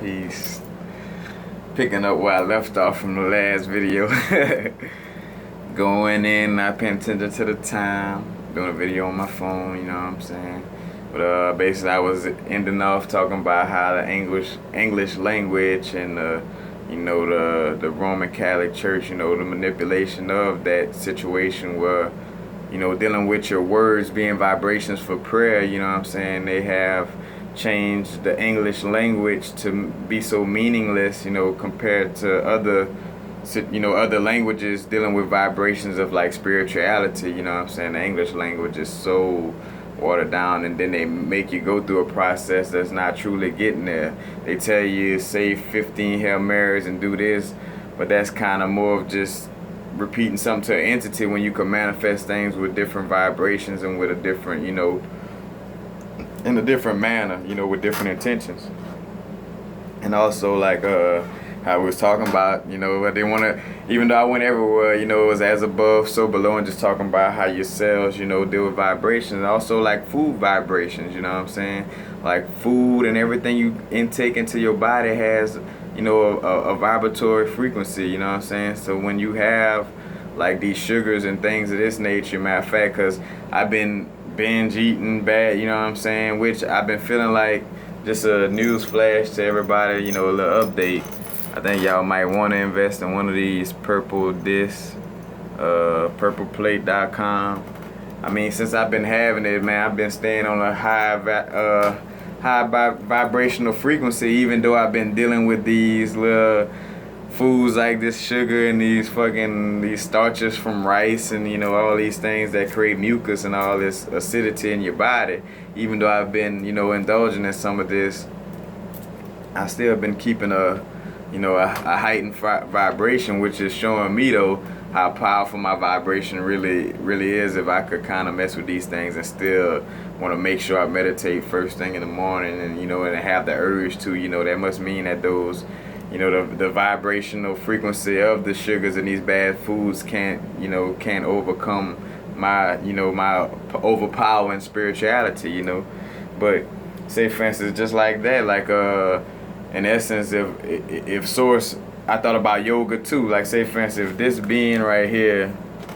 Peace. Picking up where I left off from the last video. Going in, not paying attention to the time. Doing a video on my phone, you know what I'm saying? But basically I was ending off talking about how the English language and the Roman Catholic Church, the manipulation of that situation where, dealing with your words being vibrations for prayer, you know what I'm saying? They have changed the English language to be so meaningless, compared to other languages dealing with vibrations of like spirituality, you know what I'm saying? The English language is so watered down, and then they make you go through a process that's not truly getting there. They tell you say 15 Hail Marys and do this, but that's kind of more of just repeating something to an entity when you can manifest things with different vibrations and with a different, in a different manner, with different intentions. And also like how we was talking about, I didn't want to, even though I went everywhere, it was as above, so below, and just talking about how your cells, deal with vibrations. And also like food vibrations, you know what I'm saying? Like food and everything you intake into your body has, a vibratory frequency, you know what I'm saying? So when you have like these sugars and things of this nature, matter of fact, because I've been binge eating bad, you know what I'm saying? Which I've been feeling like, just a news flash to everybody, a little update. I think y'all might want to invest in one of these purple discs, purpleplate.com. I mean, since I've been having it, man, I've been staying on a high vibrational frequency, even though I've been dealing with these little foods like this sugar and these starches from rice and all these things that create mucus and all this acidity in your body. Even though I've been indulging in some of this, I still been keeping a heightened vibration, which is showing me though how powerful my vibration really is if I could kind of mess with these things and still want to make sure I meditate first thing in the morning and and have the urge to. That must mean that those the vibrational frequency of the sugars and these bad foods can't overcome my my overpowering spirituality. But say for instance, just like that, like in essence, if source, I thought about yoga too. Like say for instance, if this being right here,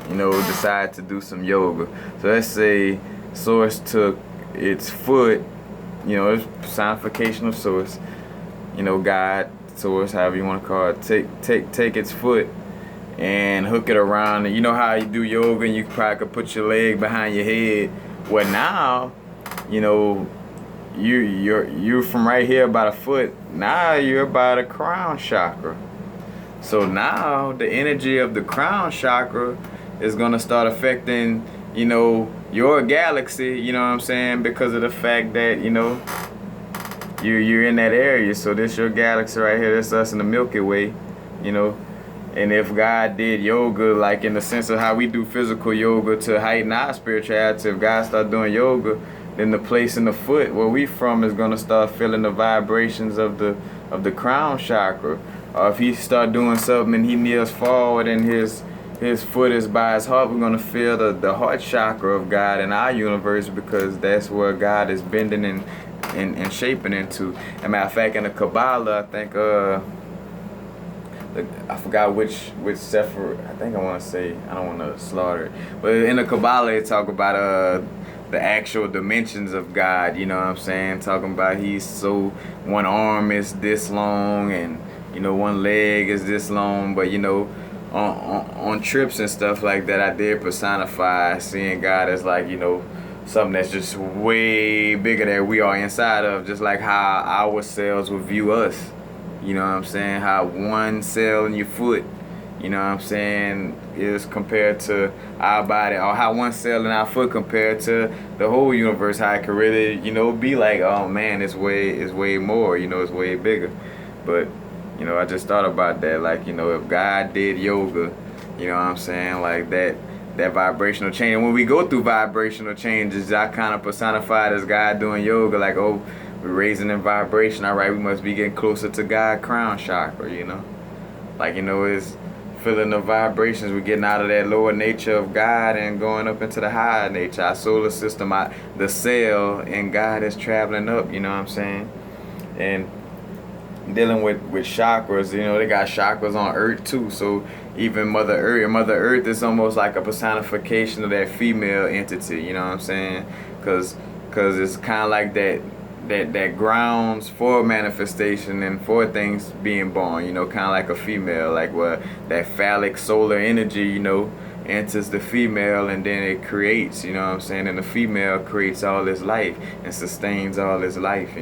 decide to do some yoga. So let's say source took its foot, it's personification of source, God, source, however you want to call it. Take its foot and hook it around. And you know how you do yoga and you probably could put your leg behind your head. Well now, you're from right here about a foot. Now you're about a crown chakra. So now the energy of the crown chakra is gonna start affecting, your galaxy. You know what I'm saying? Because of the fact that you're in that area. So this your galaxy right here. This us in the Milky Way. And if God did yoga, like in the sense of how we do physical yoga to heighten our spirituality, if God start doing yoga, then the place in the foot where we from is gonna start feeling the vibrations of the crown chakra. Or if he start doing something and he kneels forward and his foot is by his heart, we're gonna feel the heart chakra of God in our universe, because that's where God is bending and shaping into. As a matter of fact, in the Kabbalah, I think I forgot which Sefer. I think I want to say, I don't want to slaughter it, but in the Kabbalah they talk about the actual dimensions of God. You know what I'm saying? Talking about he's so one arm is this long and one leg is this long, but on trips and stuff like that, I did personify seeing God as like something that's just way bigger than we are inside of, just like how our cells would view us. You know what I'm saying? How one cell in your foot, is compared to our body, or how one cell in our foot compared to the whole universe, how it could really, be like, oh man, it's way more, it's way bigger. But, I just thought about that, like, if God did yoga, like that vibrational change. And when we go through vibrational changes, I kind of personified as God doing yoga, like, oh, we're raising in vibration, all right, we must be getting closer to God crown chakra, like, it's feeling the vibrations. We're getting out of that lower nature of God and going up into the higher nature. Our solar system, the cell in God is traveling up, you know what I'm saying? And dealing with chakras, they got chakras on Earth too. So even Mother Earth is almost like a personification of that female entity. You know what I'm saying? Cause it's kind of like that grounds for manifestation and for things being born. Kind of like a female, like what that phallic solar energy. Enters the female and then it creates. You know what I'm saying? And the female creates all this life and sustains all this life.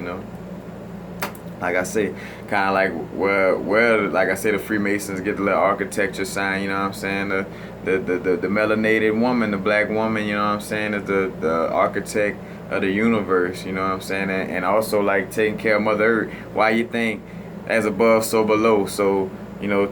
Like I say, kind of like where like I say, the Freemasons get the little architecture sign. You know what I'm saying? The melanated woman, the black woman. You know what I'm saying? Is the architect of the universe. You know what I'm saying? And also like taking care of Mother Earth. Why you think as above, so below? So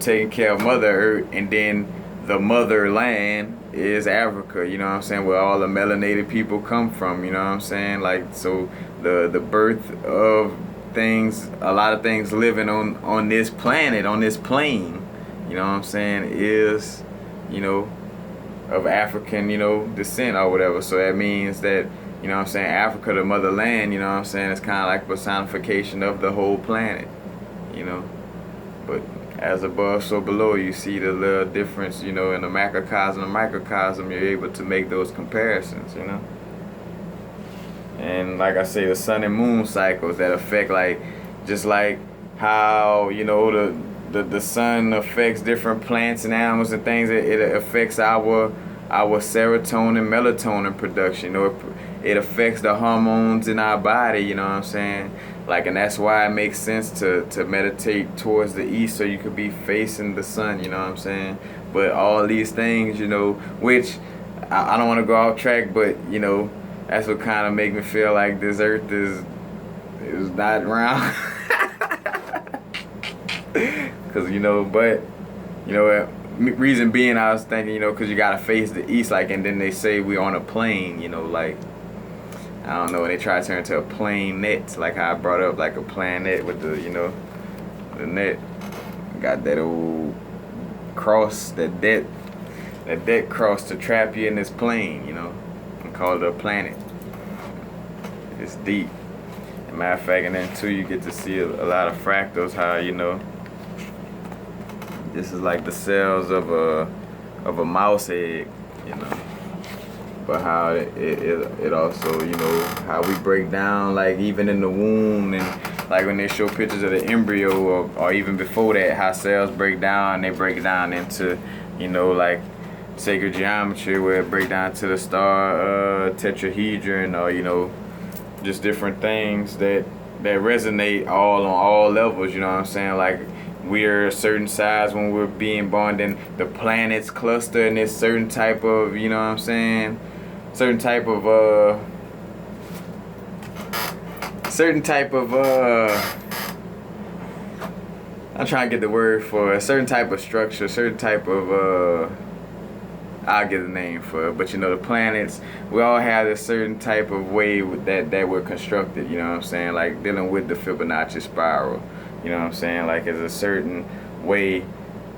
taking care of Mother Earth, and then the motherland is Africa. You know what I'm saying? Where all the melanated people come from. You know what I'm saying? Like, so the birth of things, a lot of things living on this planet, on this plane, you know what I'm saying, is, of African, descent or whatever. So that means that, you know what I'm saying, Africa, the motherland, you know what I'm saying, it's kind of like personification of the whole planet, But as above, so below, you see the little difference, in the macrocosm and microcosm, you're able to make those comparisons, And like I say, the sun and moon cycles that affect, like, just like how, the sun affects different plants and animals and things. It affects our serotonin, melatonin production. It affects the hormones in our body. You know what I'm saying? Like, and that's why it makes sense to meditate towards the east, so you could be facing the sun. You know what I'm saying? But all these things, which I don't want to go off track, but that's what kind of make me feel like this earth is not round. Cause reason being, I was thinking, cause you gotta face the east, like, and then they say we on a plane, like, I don't know, and they try to turn it to a plane net, like how I brought up, like a planet with the, the net, got that old cross, that debt cross to trap you in this plane, and call it a planet. It's deep. As a matter of fact, and then too, you get to see a lot of fractals, how, this is like the cells of a mouse egg, but how it also, how we break down, like, even in the womb, and like when they show pictures of the embryo, or even before that, how cells break down. They break down into, like sacred geometry, where it break down to the star tetrahedron, or just different things that resonate all on all levels. You know what I'm saying? Like, we're a certain size when we're being born, then the planets cluster in this certain type of, you know what I'm saying, certain type of I'm trying to get the word for a certain type of structure, certain type of I'll get the name for it, but the planets, we all have a certain type of way that we're constructed, you know what I'm saying, like dealing with the Fibonacci spiral, you know what I'm saying, like it's a certain way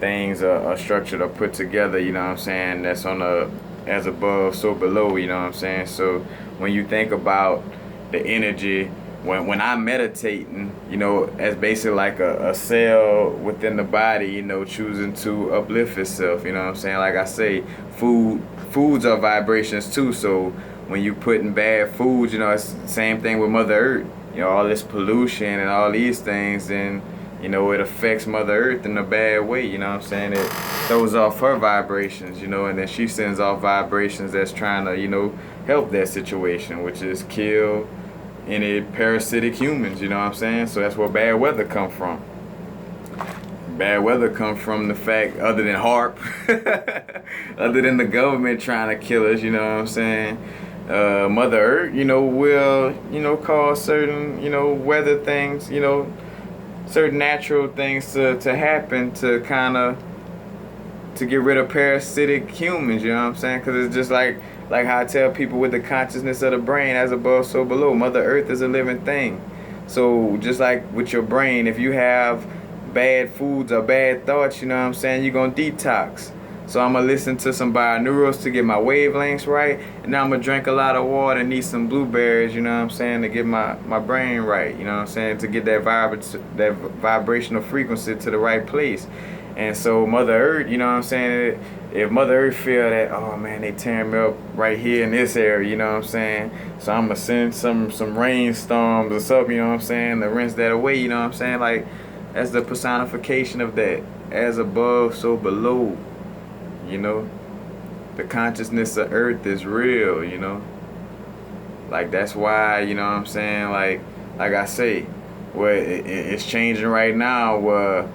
things are structured or put together, you know what I'm saying, that's on a as above, so below, you know what I'm saying. So when you think about the energy, when I'm meditating, as basically like a cell within the body, choosing to uplift itself, you know what I'm saying? Like I say, foods are vibrations too. So when you putting bad foods, it's the same thing with Mother Earth. All this pollution and all these things, and it affects Mother Earth in a bad way, you know what I'm saying? It throws off her vibrations, and then she sends off vibrations that's trying to, help that situation, which is kill any parasitic humans, you know what I'm saying? So that's where bad weather come from. Bad weather come from the fact, other than HARP, other than the government trying to kill us, you know what I'm saying? Mother Earth, will, cause certain, weather things, certain natural things to happen to kind of, to get rid of parasitic humans, you know what I'm saying? Because it's just like how I tell people with the consciousness of the brain, as above, so below. Mother Earth is a living thing. So just like with your brain, if you have bad foods or bad thoughts, you know what I'm saying, you're going to detox. So I'm gonna listen to some binaurals to get my wavelengths right, and now I'm gonna drink a lot of water and eat some blueberries, you know what I'm saying, to get my brain right, you know what I'm saying, to get that vibrational frequency to the right place. And so Mother Earth, you know what I'm saying, if Mother Earth feel that, oh man, they tearing me up right here in this area, you know what I'm saying, so I'm gonna send some rainstorms or something, you know what I'm saying, to rinse that away, you know what I'm saying, like, that's the personification of that, as above, so below, you know. The consciousness of Earth is real, you know. Like, that's why, you know what I'm saying, like I say, where it's changing right now, where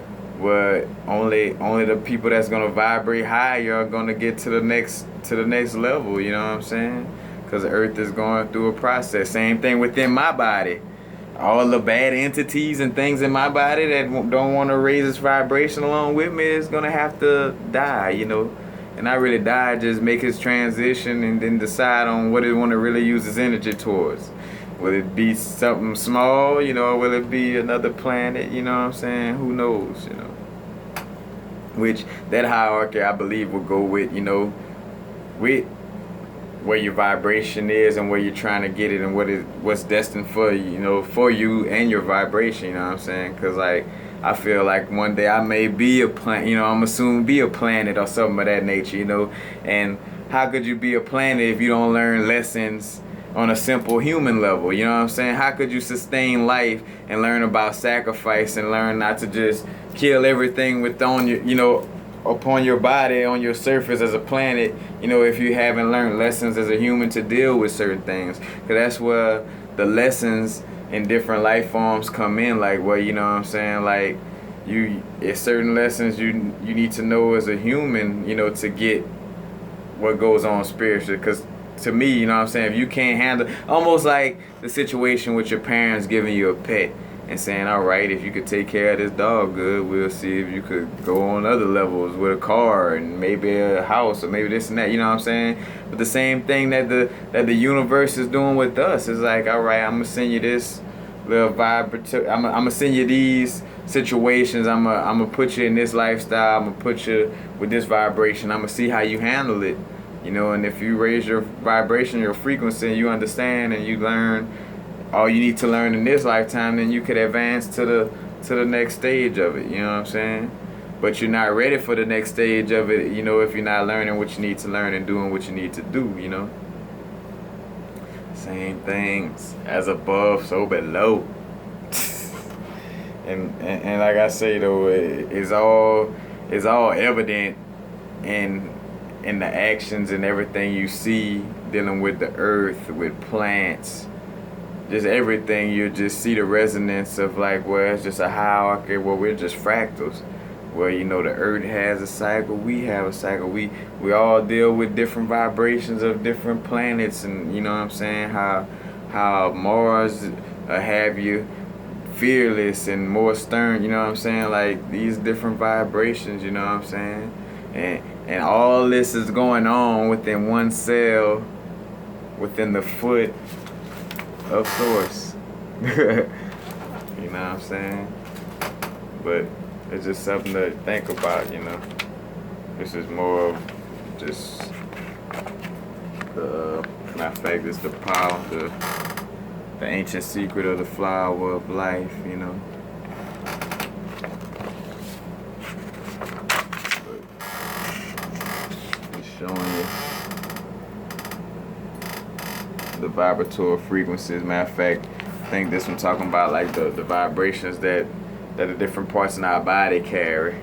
only the people that's gonna vibrate higher are gonna get to the next level, you know what I'm saying? Because Earth is going through a process. Same thing within my body. All the bad entities and things in my body that don't want to raise its vibration along with me is gonna have to die, you know. And not really die, just make its transition and then decide on what it want to really use its energy towards. Will it be something small, you know, or will it be another planet, you know what I'm saying? Who knows, you know. Which that hierarchy I believe will go with, you know, with where your vibration is and where you're trying to get it and what's destined for you, you know, for you and your vibration, you know what I'm saying? Because, like, I feel like one day I may be a planet, you know, I'm assuming be a planet or something of that nature, you know. And how could you be a planet if you don't learn lessons on a simple human level, you know what I'm saying? How could you sustain life and learn about sacrifice and learn not to just kill everything with on your, you know, upon your body, on your surface as a planet, you know, if you haven't learned lessons as a human to deal with certain things? Because that's where the lessons in different life forms come in, like, well, you know what I'm saying, like, it's certain lessons you need to know as a human, you know, to get what goes on spiritually. Because to me, you know what I'm saying, if you can't handle, almost like the situation with your parents giving you a pet and saying, all right, if you could take care of this dog good, we'll see if you could go on other levels with a car and maybe a house or maybe this and that, you know what I'm saying? But the same thing that the universe is doing with us is like, all right, I'm gonna send you this little vibe, I'm gonna send you these situations, I'm gonna put you in this lifestyle, I'm gonna put you with this vibration, I'm gonna see how you handle it, you know. And if you raise your vibration, your frequency, and you understand and you learn all you need to learn in this lifetime, then you could advance to the next stage of it, you know what I'm saying? But you're not ready for the next stage of it, you know, if you're not learning what you need to learn and doing what you need to do, you know. Same things, as above, so below. and like I say though, it's all evident in the actions and everything you see dealing with the earth, with plants, just everything. You just see the resonance of, like, where it's just a hierarchy where we're just fractals, where, you know, the earth has a cycle, we have a cycle, we all deal with different vibrations of different planets, and you know what I'm saying, how Mars have you fearless and more stern, you know what I'm saying, like these different vibrations, you know what I'm saying, and all this is going on within one cell within the foot of Source. You know what I'm saying? But it's just something to think about, you know. This is more of just the, matter of fact, it's the power, the ancient secret of the flower of life, you know. But it's showing you the vibratory frequencies. Matter of fact, I think this one talking about, like, the vibrations that the different parts in our body carry,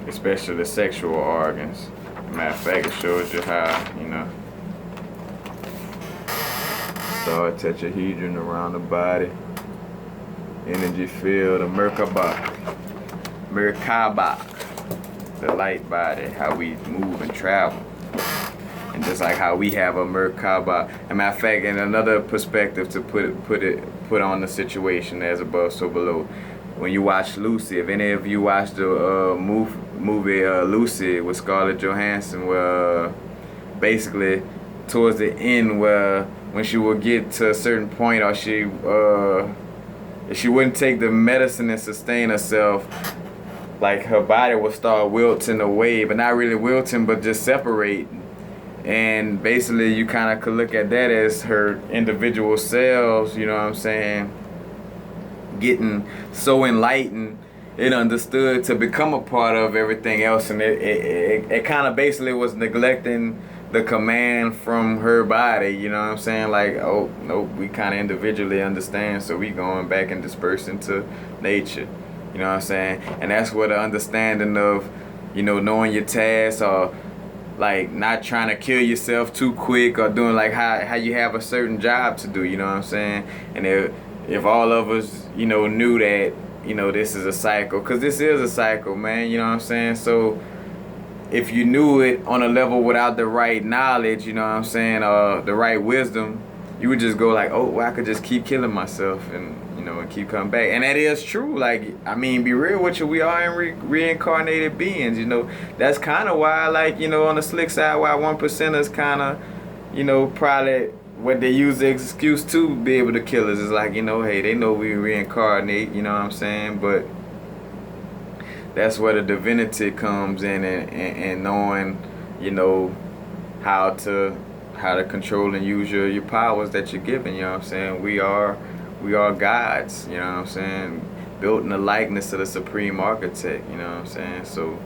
especially the sexual organs. Matter of fact, it shows you how, you know, star tetrahedron around the body, energy field, a Merkaba, the light body, how we move and travel. And just like how we have a Merkaba. And matter of fact, in another perspective to put on the situation, as above, so below. When you watch Lucy, if any of you watched the movie Lucy with Scarlett Johansson, where basically towards the end, where when she would get to a certain point, or if she wouldn't take the medicine and sustain herself, like her body will start wilting away, but not really wilting, but just separating. And basically, you kind of could look at that as her individual cells, you know what I'm saying, getting so enlightened and understood to become a part of everything else. And it kind of basically was neglecting the command from her body, you know what I'm saying? Like, oh, nope, we kind of individually understand, so we going back and dispersing to nature, you know what I'm saying? And that's where the understanding of, you know, knowing your tasks, or like not trying to kill yourself too quick, or doing like how you have a certain job to do, you know what I'm saying? And if all of us, you know, knew that, you know, this is a cycle, because this is a cycle, man, you know what I'm saying? So if you knew it on a level without the right knowledge, you know what I'm saying, the right wisdom, you would just go like, oh, well, I could just keep killing myself and, you know, and keep coming back. And that is true. Like, I mean, be real with you, we are in reincarnated beings, you know. That's kind of why, like, you know, on the slick side, why 1%ers kind of, you know, probably what they use the excuse to be able to kill us is like, you know, hey, they know we reincarnate, you know what I'm saying? But that's where the divinity comes in, and knowing, you know, how to control and use your powers that you're given, you know what I'm saying? We are gods, you know what I'm saying? Built in the likeness of the supreme architect, you know what I'm saying? So,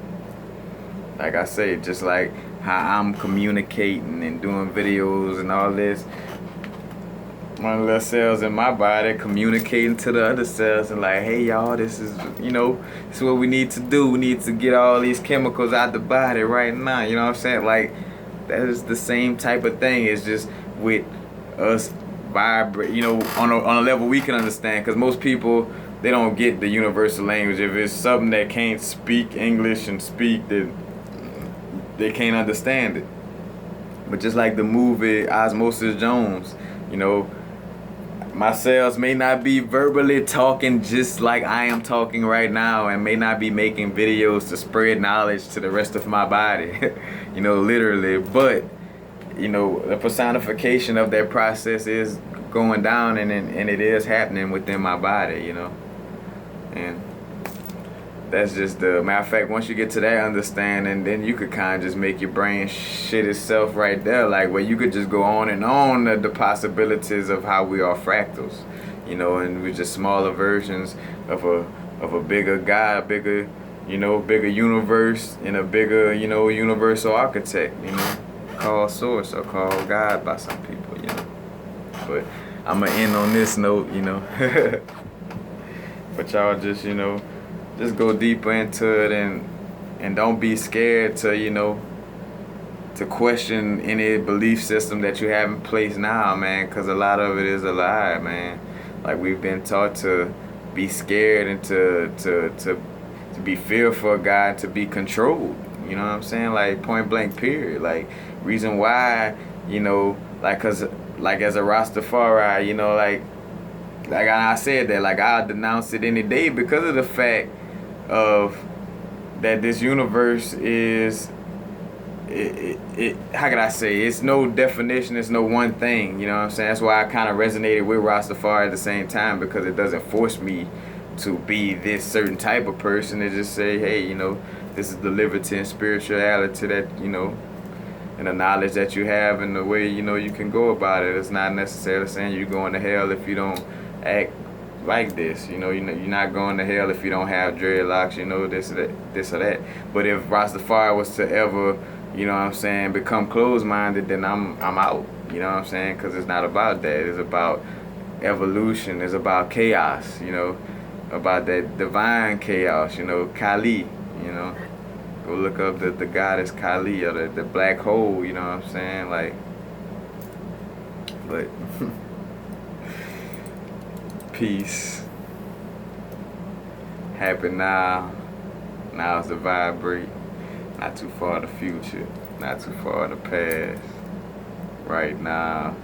like I say, just like how I'm communicating and doing videos and all this, one of the cells in my body communicating to the other cells and like, hey y'all, this is, you know, this is what we need to do. We need to get all these chemicals out the body right now, you know what I'm saying? Like, that is the same type of thing. It's just with us vibrate, you know, on a level we can understand, because most people, they don't get the universal language. If it's something that can't speak English and speak, then they can't understand it. But just like the movie Osmosis Jones, you know, my cells may not be verbally talking just like I am talking right now, and may not be making videos to spread knowledge to the rest of my body, you know, literally. But, you know, the personification of that process is going down, and it is happening within my body, you know. And that's just the matter of fact, once you get to that understanding, then you could kind of just make your brain shit itself right there, like where you could just go on and on the possibilities of how we are fractals, you know, and we're just smaller versions of a bigger God, bigger, you know, bigger universe, and a bigger, you know, universal architect, you know, called source or called God by some people, you know. But I'm gonna end on this note, you know. But y'all just, you know, just go deeper into it, and don't be scared to, you know, to question any belief system that you have in place now, man, because a lot of it is a lie, man. Like, we've been taught to be scared and to be fearful of God, to be controlled, you know what I'm saying? Like, point blank period. Like, reason why, you know, like, cause like as a Rastafari, you know, like I said that, like, I'll denounce it any day because of the fact of that this universe is, how can I say, it's no definition, it's no one thing, you know what I'm saying? That's why I kind of resonated with Rastafari at the same time, because it doesn't force me to be this certain type of person. It just say, hey, you know, this is the liberty and spirituality that, you know, and the knowledge that you have, and the way, you know, you can go about it. It's not necessarily saying you're going to hell if you don't act like this, you know, you're not going to hell if you don't have dreadlocks, you know, this or that. But if Rastafari was to ever, you know what I'm saying, become closed-minded, then I'm out, you know what I'm saying, because it's not about that. It's about evolution. It's about chaos, you know, about that divine chaos, you know, Kali, you know. Go look up the goddess Kali, or the black hole, you know what I'm saying, like, but peace. Happy now. Now's the vibrate. Not too far in the future. Not too far in the past. Right now.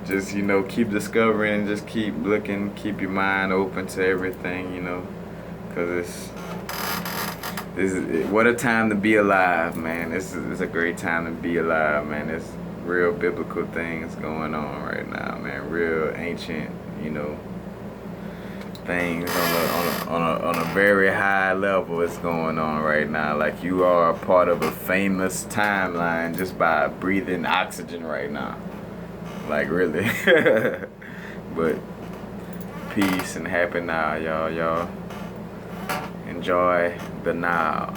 Just, you know, keep discovering and just keep looking. Keep your mind open to everything, you know. Because what a time to be alive, man. This is a great time to be alive, man. There's real biblical things going on right now, man. Real ancient, you know, things on a very high level is going on right now. Like you are a part of a famous timeline just by breathing oxygen right now. Like really. But peace and happy now, y'all. Y'all enjoy the now.